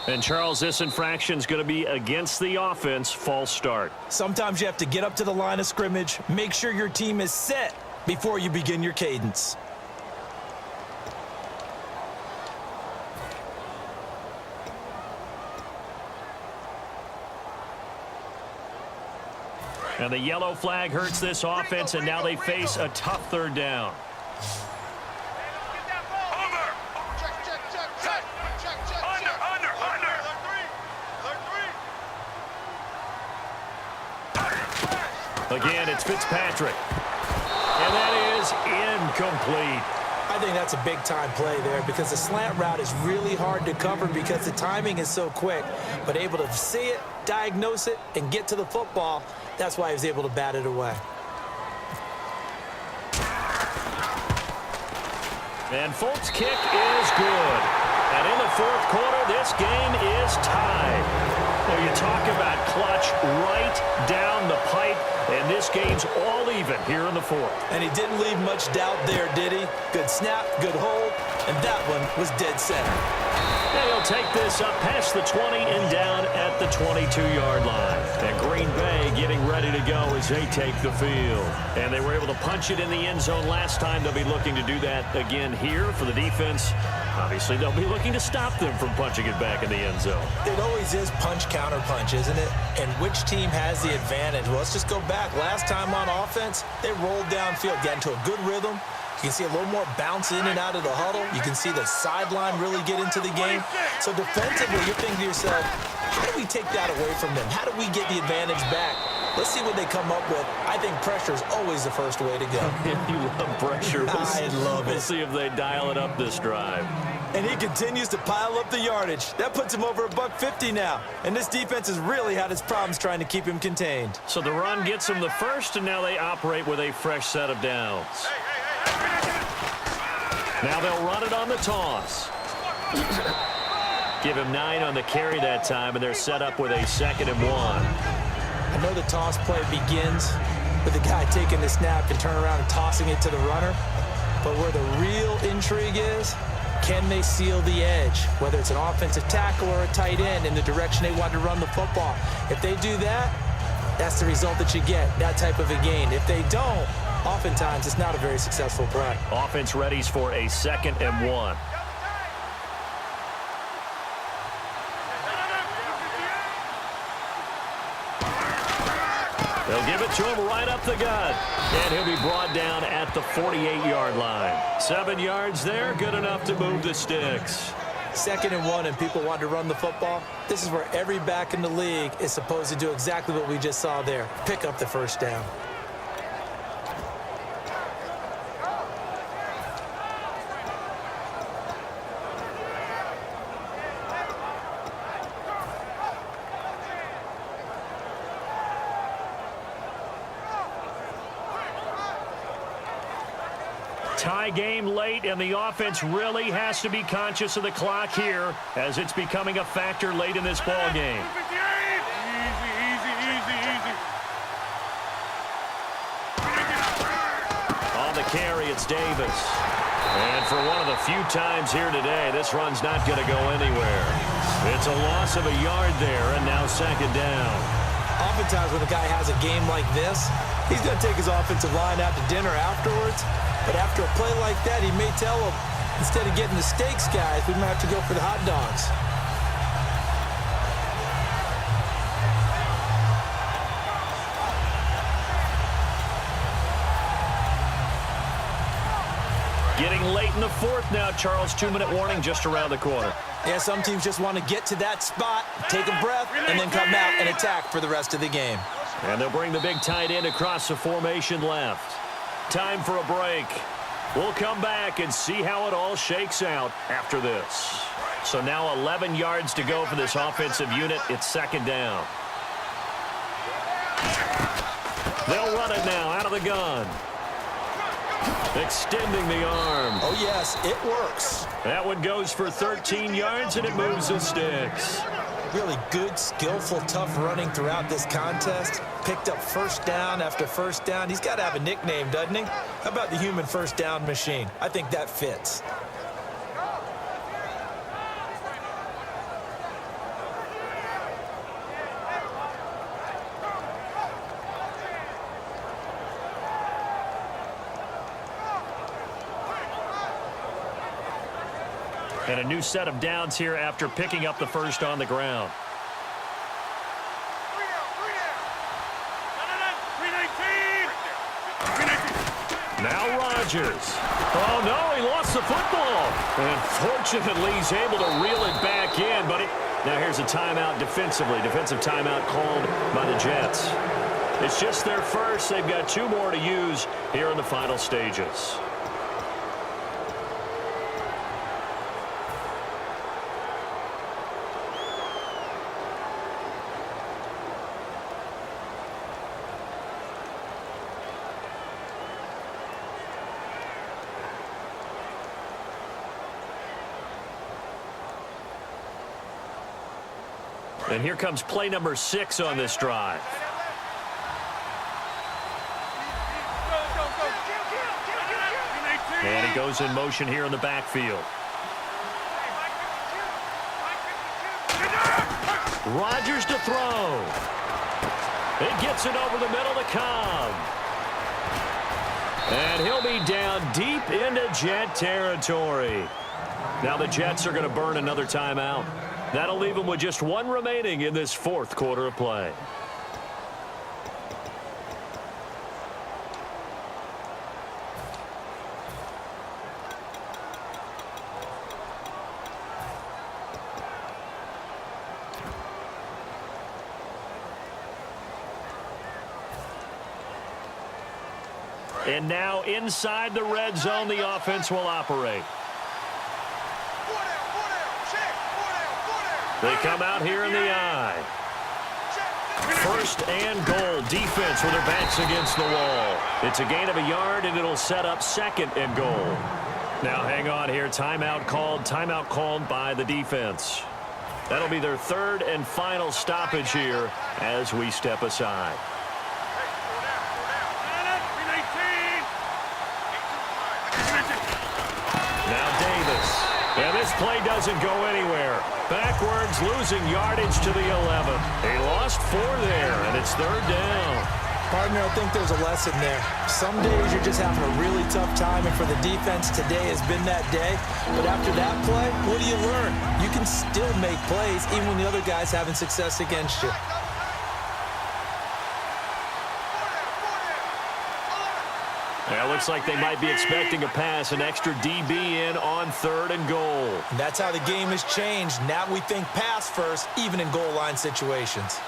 And, Charles, this infraction is going to be against the offense. False start. Sometimes you have to get up to the line of scrimmage, make sure your team is set before you begin your cadence. And the yellow flag hurts this offense, and now they face a tough third down. Again, it's Fitzpatrick. And that is incomplete. I think that's a big-time play there because the slant route is really hard to cover because the timing is so quick. But able to see it, diagnose it, and get to the football, that's why he was able to bat it away. And Folk's kick is good. And in the fourth quarter, this game is tied. Well, you talk about clutch right down the pipe, and this game's all even here in the fourth. And he didn't leave much doubt there, did he? Good snap, good hold, and that one was dead center. And he'll take this up past the 20 and down at the 22-yard line. And Green Bay getting ready to go as they take the field. And they were able to punch it in the end zone last time. They'll be looking to do that again here for the defense. Obviously, they'll be looking to stop them from punching it back in the end zone. It always is punch-counter-punch, isn't it? And which team has the advantage? Well, let's just go back. Last time on offense, they rolled downfield, got into a good rhythm. You can see a little more bounce in and out of the huddle. You can see the sideline really get into the game. So defensively, you're thinking to yourself, how do we take that away from them? How do we get the advantage back? Let's see what they come up with. I think pressure is always the first way to go. You love pressure. I love it. We'll see if they dial it up this drive. And he continues to pile up the yardage. That puts him over $150 now. And this defense has really had its problems trying to keep him contained. So the run gets him the first, and now they operate with a fresh set of downs. Now they'll run it on the toss. Give him 9 on the carry that time, and they're set up with a 2nd and 1. I know the toss play begins with the guy taking the snap and turning around and tossing it to the runner. But where the real intrigue is, can they seal the edge, whether it's an offensive tackle or a tight end in the direction they want to run the football? If they do that, that's the result that you get, that type of a gain. If they don't, oftentimes it's not a very successful play. Offense readies for a 2nd and 1. They'll give it to him right up the gut. And he'll be brought down at the 48-yard line. 7 yards there, good enough to move the sticks. 2nd and 1 and people want to run the football. This is where every back in the league is supposed to do exactly what we just saw there. Pick up the first down. Tie game late, and the offense really has to be conscious of the clock here as it's becoming a factor late in this ball game. On the carry, it's Davis. And for one of the few times here today, this run's not going to go anywhere. It's a loss of a yard there, and now 2nd down. Oftentimes when a guy has a game like this, he's going to take his offensive line out to dinner afterwards. But after a play like that, he may tell them, instead of getting the steaks, guys, we might have to go for the hot dogs. Getting late in the fourth now, Charles. 2-minute warning just around the corner. Yeah, some teams just want to get to that spot, take a breath, and then come out and attack for the rest of the game. And they'll bring the big tight end across the formation left. Time for a break. We'll come back and see how it all shakes out after this. So now 11 yards to go for this offensive unit. It's 2nd down. They'll run it now out of the gun. Extending the arm. Oh, yes, it works. That one goes for 13 yards, and it moves the sticks. Really good, skillful, tough running throughout this contest. Picked up first down after first down. He's got to have a nickname, doesn't he? How about the human first down machine? I think that fits. And a new set of downs here after picking up the first on the ground. Now Rodgers. Oh, no, he lost the football. And fortunately, he's able to reel it back in. But now here's a timeout defensively. Defensive timeout called by the Jets. It's just their first. They've got 2 more to use here in the final stages. And here comes play number 6 on this drive. And he goes in motion here in the backfield. Rodgers to throw. It gets it over the middle to Cobb. And he'll be down deep into Jet territory. Now the Jets are going to burn another timeout. That'll leave them with just 1 remaining in this 4th quarter of play. And now inside the red zone, the offense will operate. They come out here in the eye. 1st and goal. Defense with their backs against the wall. It's a gain of a yard, and it'll set up 2nd and goal. Now hang on here. Timeout called by the defense. That'll be their 3rd and final stoppage here as we step aside. Now Davis. And this play doesn't go anywhere. Backwards, losing yardage to the 11. He lost 4 there, and it's 3rd down. Partner, I think there's a lesson there. Some days you're just having a really tough time, and for the defense, today has been that day. But after that play, what do you learn? You can still make plays even when the other guy's having success against you. Yeah, looks like they might be expecting a pass, an extra DB in on 3rd and goal. And that's how the game has changed. Now we think pass first, even in goal line situations.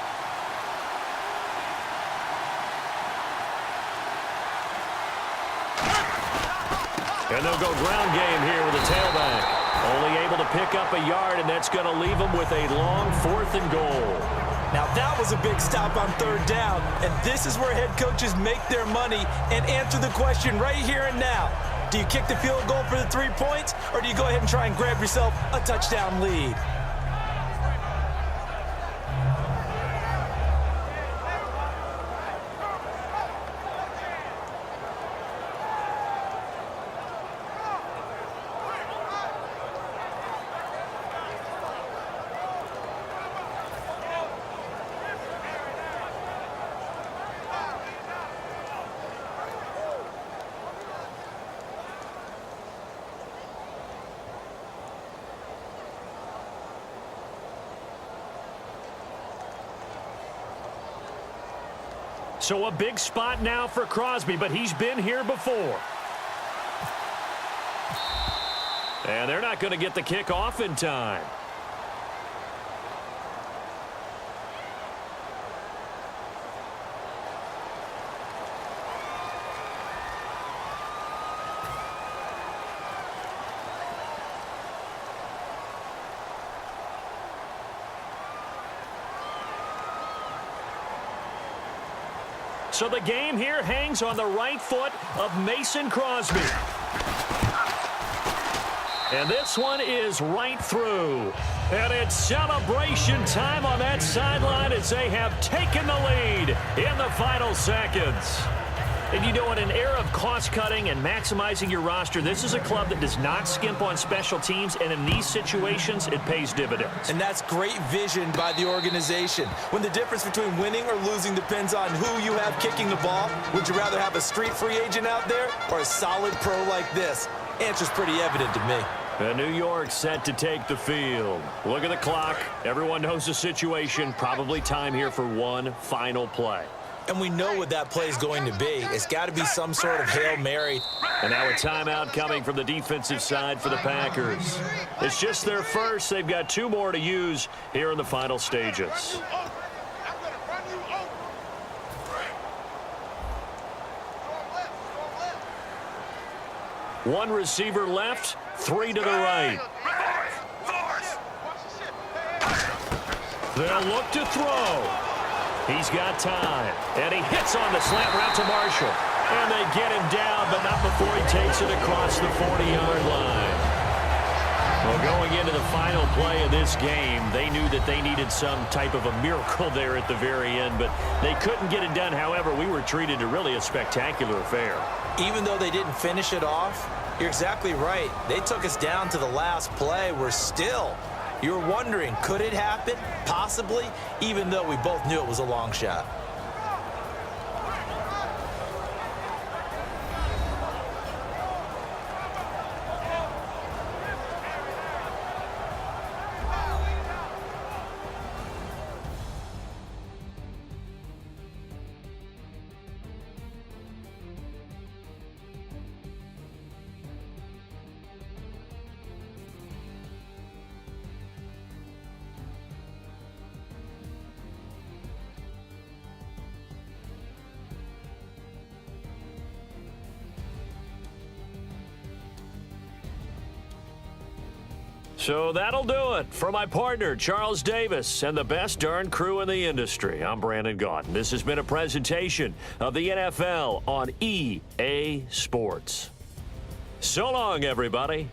And they'll go ground game here with a tailback. Only able to pick up a yard, and that's going to leave them with a long 4th and goal. Now that was a big stop on 3rd down, and this is where head coaches make their money and answer the question right here and now. Do you kick the field goal for the 3 points, or do you go ahead and try and grab yourself a touchdown lead? So a big spot now for Crosby, but he's been here before. And they're not going to get the kick off in time. So the game here hangs on the right foot of Mason Crosby. And this one is right through. And it's celebration time on that sideline as they have taken the lead in the final seconds. And you know, in an era of cost-cutting and maximizing your roster, this is a club that does not skimp on special teams, and in these situations, it pays dividends. And that's great vision by the organization. When the difference between winning or losing depends on who you have kicking the ball, would you rather have a street free agent out there or a solid pro like this? Answer's pretty evident to me. And New York set to take the field. Look at the clock. Everyone knows the situation. Probably time here for one final play. And we know what that play is going to be. It's got to be some sort of Hail Mary. And now a timeout coming from the defensive side for the Packers. It's just their first. They've got 2 more to use here in the final stages. One receiver left, 3 to the right. They'll look to throw. He's got time. And he hits on the slant route to Marshall. And they get him down, but not before he takes it across the 40-yard line. Well, going into the final play of this game, they knew that they needed some type of a miracle there at the very end, but they couldn't get it done. However, we were treated to really a spectacular affair. Even though they didn't finish it off, you're exactly right. They took us down to the last play. We're still, you're wondering, could it happen? Possibly, even though we both knew it was a long shot. So that'll do it. For my partner, Charles Davis, and the best darn crew in the industry, I'm Brandon Gaudin. This has been a presentation of the NFL on EA Sports. So long, everybody.